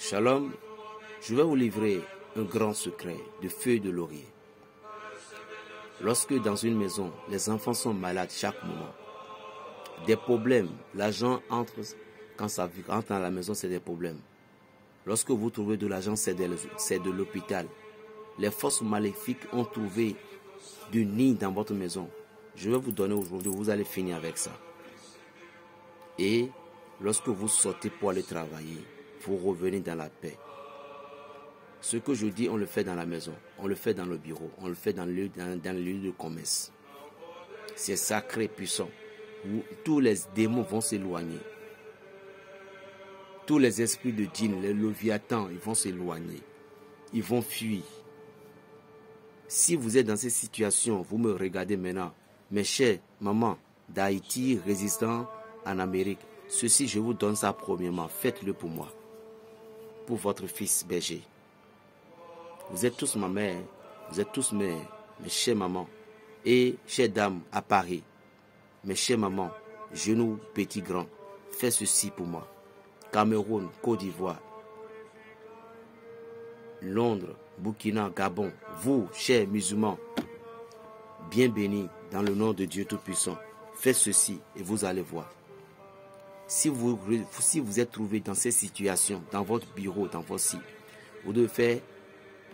Shalom, je vais vous livrer un grand secret de feuilles de laurier. Lorsque dans une maison, les enfants sont malades chaque moment, des problèmes, l'argent entre, quand ça entre dans la maison, c'est des problèmes. Lorsque vous trouvez de l'argent, c'est de l'hôpital. Les forces maléfiques ont trouvé du nid dans votre maison. Je vais vous donner aujourd'hui, vous allez finir avec ça. Et lorsque vous sortez pour aller travailler, vous revenez dans la paix. Ce que je dis, on le fait dans la maison, on le fait dans le bureau, on le fait dans le lieu de commerce. C'est sacré, puissant. Où tous les démons vont s'éloigner. Tous les esprits de djinn, les léviathans, ils vont s'éloigner. Ils vont fuir. Si vous êtes dans cette situation, vous me regardez maintenant, mes chers mamans d'Haïti, résistants en Amérique, ceci, je vous donne ça premièrement. Faites-le pour moi. Pour votre fils berger. Vous êtes tous ma mère, vous êtes tous mes chères mamans et chères dames à Paris. Mes chères mamans, genoux, petits, grands, faites ceci pour moi. Cameroun, Côte d'Ivoire, Londres, Burkina, Gabon, vous, chers musulmans, bien bénis dans le nom de Dieu Tout-Puissant, faites ceci et vous allez voir. Si vous êtes trouvé dans cette situation, dans votre bureau, dans votre site, vous devez faire,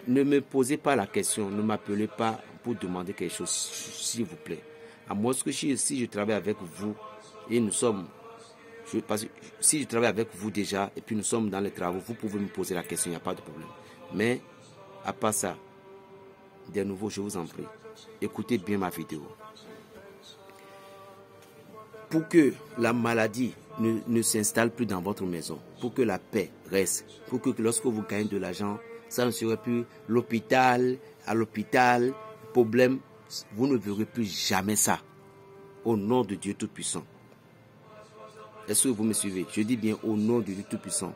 ne me posez pas la question, ne m'appelez pas pour demander quelque chose, s'il vous plaît. À moins que si je travaille avec vous, et nous sommes, si je travaille avec vous déjà, et puis nous sommes dans les travaux, vous pouvez me poser la question, il n'y a pas de problème. Mais, à part ça, de nouveau, je vous en prie, écoutez bien ma vidéo. Pour que la maladie ne s'installe plus dans votre maison, pour que la paix reste, pour que lorsque vous gagnez de l'argent, ça ne serait plus l'hôpital, à l'hôpital, problème, vous ne verrez plus jamais ça. Au nom de Dieu Tout-Puissant. Est-ce que vous me suivez? Je dis bien au nom de Dieu Tout-Puissant.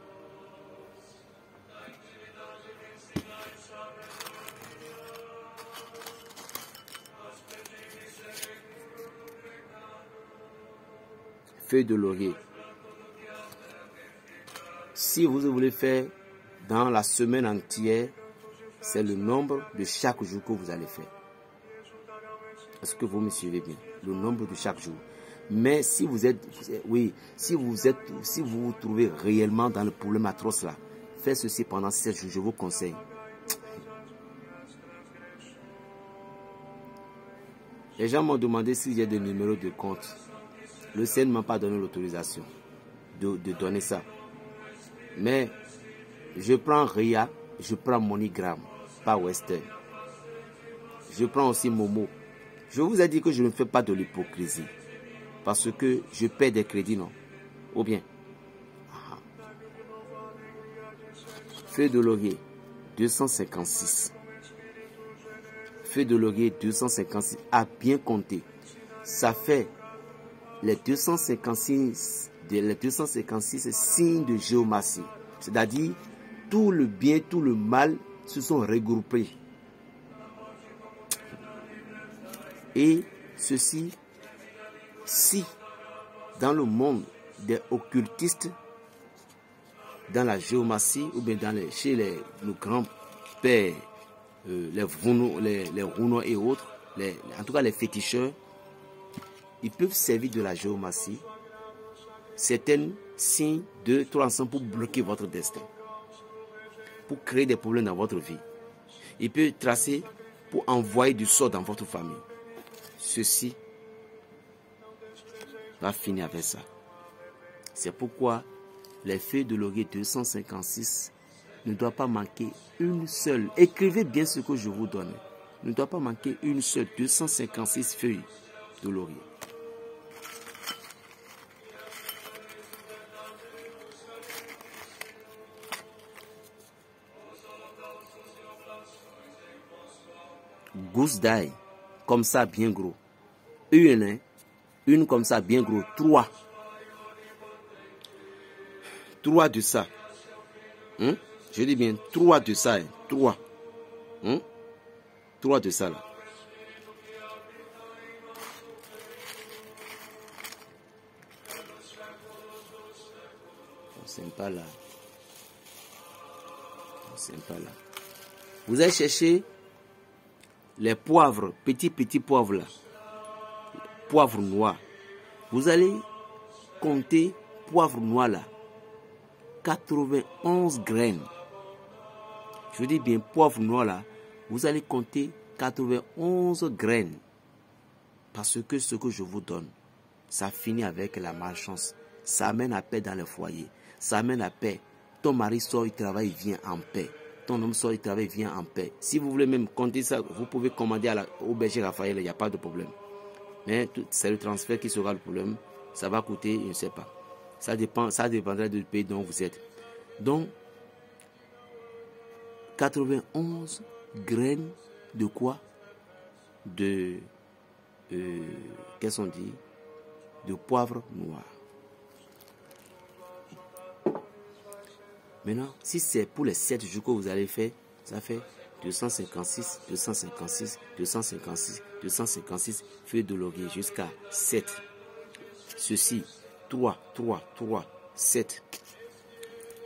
Feuille de laurier. Si vous voulez faire dans la semaine entière, c'est le nombre de chaque jour que vous allez faire. Est-ce que vous me suivez bien? Le nombre de chaque jour. Mais si vous êtes, oui, si vous vous trouvez réellement dans le problème atroce là, faites ceci pendant 7 jours, je vous conseille. Les gens m'ont demandé s'il y a des numéros de compte. Le CN ne m'a pas donné l'autorisation de donner ça. Mais je prends RIA, je prends MoneyGram, pas Western. Je prends aussi Momo. Je vous ai dit que je ne fais pas de l'hypocrisie. Parce que je paie des crédits, non? Ou bien? Feuille de laurier, 256. Feuille de laurier, 256. À bien compter. Ça fait les 256 signes de géomatie. C'est-à-dire, tout le bien, tout le mal se sont regroupés. Et ceci, si dans le monde des occultistes, dans la géomatie, ou bien chez nos grands-pères, les Rounois et autres, en tout cas les féticheurs, ils peuvent servir de la géomatie, certains signes, 2, 3 ensemble pour bloquer votre destin, pour créer des problèmes dans votre vie. Ils peuvent tracer pour envoyer du sort dans votre famille. Ceci va finir avec ça. C'est pourquoi les feuilles de laurier 256 ne doivent pas manquer une seule. Écrivez bien ce que je vous donne. Ne doit pas manquer une seule. 256 feuilles de laurier. Gousse d'ail, comme ça bien gros. Une comme ça bien gros. 3. 3 de ça. Je dis bien 3 de ça. 3. 3 de ça là. C'est pas là. C'est pas là. Vous allez chercher les poivres, petits poivres là. Poivre noir. Vous allez compter poivre noir là. 91 graines. Je dis bien poivre noir là. Vous allez compter 91 graines. Parce que ce que je vous donne, ça finit avec la malchance. Ça amène la paix dans le foyer. Ça amène la paix. Ton mari sort, il travaille, il vient en paix. Ton homme sort, il travaille, il vient en paix. Si vous voulez même compter ça, vous pouvez commander au berger Raphaël, il n'y a pas de problème. Mais c'est le transfert qui sera le problème. Ça va coûter, je ne sais pas. Ça dépendra du pays dont vous êtes. Donc, 91 graines de quoi? Qu'est-ce qu'on dit? De poivre noir. Maintenant, si c'est pour les 7 jours que vous allez faire, ça fait 256, 256, 256, 256 feuilles de laurier jusqu'à 7. Ceci, 3, 3, 3, 7.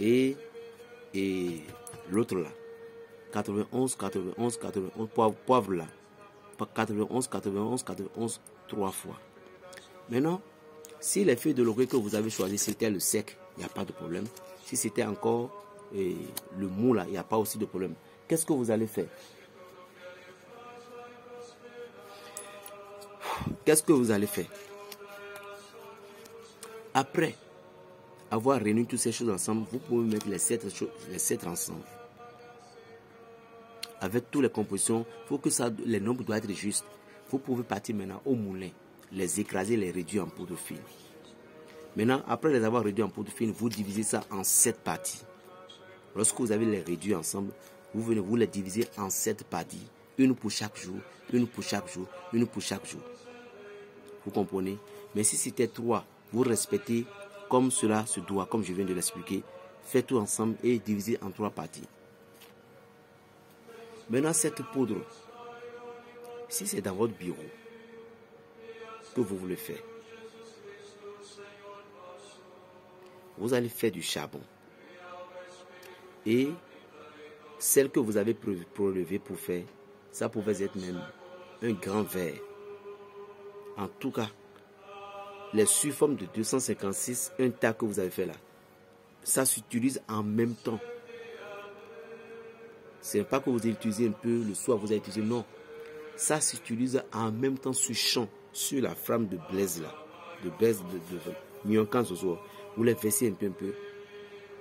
Et l'autre là, 91, 91, 91, poivre là. 91, 91, 91, 3 fois. Maintenant, si les feuilles de laurier que vous avez choisi, c'était le sec, il n'y a pas de problème. Si c'était encore le mou là, il n'y a pas aussi de problème. Qu'est-ce que vous allez faire? Qu'est-ce que vous allez faire? Après avoir réuni toutes ces choses ensemble, vous pouvez mettre les 7 ensemble. Avec toutes les compositions, il faut que les nombres doivent être justes. Vous pouvez partir maintenant au moulin, les écraser, les réduire en poudre fine. Maintenant, après les avoir réduits en poudre fine, vous divisez ça en 7 parties. Lorsque vous avez les réduits ensemble, vous les divisez en 7 parties. Une pour chaque jour, une pour chaque jour, une pour chaque jour. Vous comprenez? Mais si c'était 3, vous respectez comme cela se doit, comme je viens de l'expliquer. Faites tout ensemble et divisez en 3 parties. Maintenant, cette poudre, si c'est dans votre bureau que vous voulez faire, vous allez faire du charbon. Et celle que vous avez prélevée pour faire, ça pouvait être même un grand verre. En tout cas, les sulformes de 256, un tas que vous avez fait là, ça s'utilise en même temps. Ce n'est pas que vous utilisez un peu le soir, vous allez utiliser, non. Ça s'utilise en même temps sur champ, sur la flamme de blaise là, de blaise de Mioncan Zozo. Vous les versez un peu,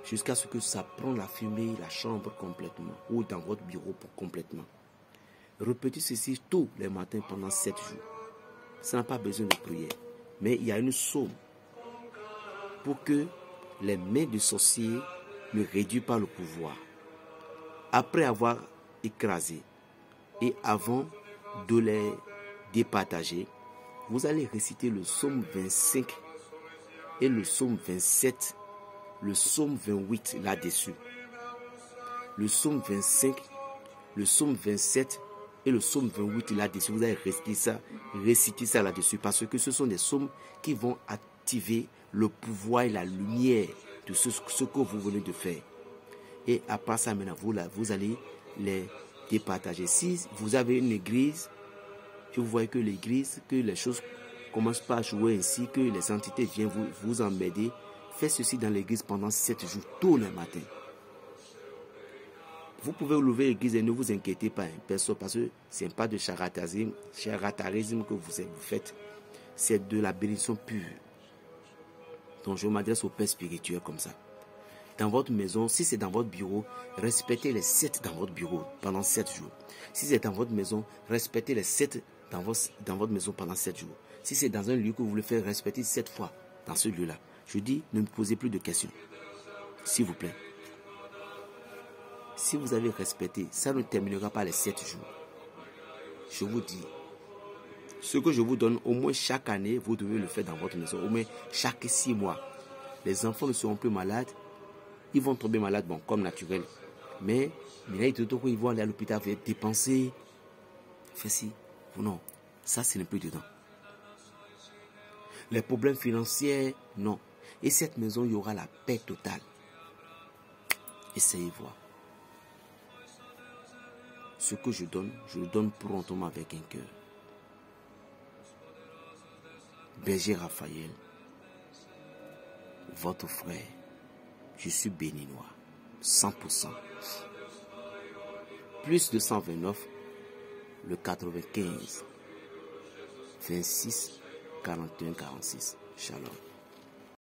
jusqu'à ce que ça prenne la fumée, la chambre complètement, ou dans votre bureau complètement. Répétez ceci tous les matins pendant 7 jours. Ça n'a pas besoin de prière. Mais il y a une somme pour que les mains du sorcier ne réduisent pas le pouvoir. Après avoir écrasé et avant de les départager, vous allez réciter le psaume 25 et le psaume 27, le psaume 28 là-dessus. Le psaume 25, le psaume 27 et le psaume 28 là-dessus. Vous allez réciter ça là-dessus parce que ce sont des psaumes qui vont activer le pouvoir et la lumière de ce que vous venez de faire. Et à part ça, maintenant, vous allez les départager. Si vous avez une église, et vous voyez que l'église, que les choses commencent pas à jouer ainsi, que les entités viennent vous emmerder, faites ceci dans l'église pendant 7 jours, tous les matins. Vous pouvez ouvrir l'église et ne vous inquiétez pas, personne, parce que ce n'est pas de charlatanisme que vous faites, c'est de la bénédiction pure. Donc je m'adresse au Père spirituel comme ça. Dans votre maison, si c'est dans votre bureau, respectez les 7 dans votre bureau pendant 7 jours. Si c'est dans votre maison, respectez les 7 dans votre maison pendant 7 jours. Si c'est dans un lieu que vous voulez faire, respectez 7 fois dans ce lieu-là. Je dis, ne me posez plus de questions. S'il vous plaît. Si vous avez respecté, ça ne terminera pas les 7 jours. Je vous dis, ce que je vous donne, au moins chaque année, vous devez le faire dans votre maison. Au moins chaque 6 mois. Les enfants ne seront plus malades. Ils vont tomber malades, bon, comme naturel. Mais, ils vont aller à l'hôpital, dépenser. Faire ci. Non, ça, ce n'est plus dedans. Les problèmes financiers, non. Et cette maison, il y aura la paix totale. Essayez voir. ce que je le donne promptement avec un cœur. Berger Raphaël, votre frère, je suis béninois, 100%. Plus 229, le 95, 26, 41, 46. Shalom.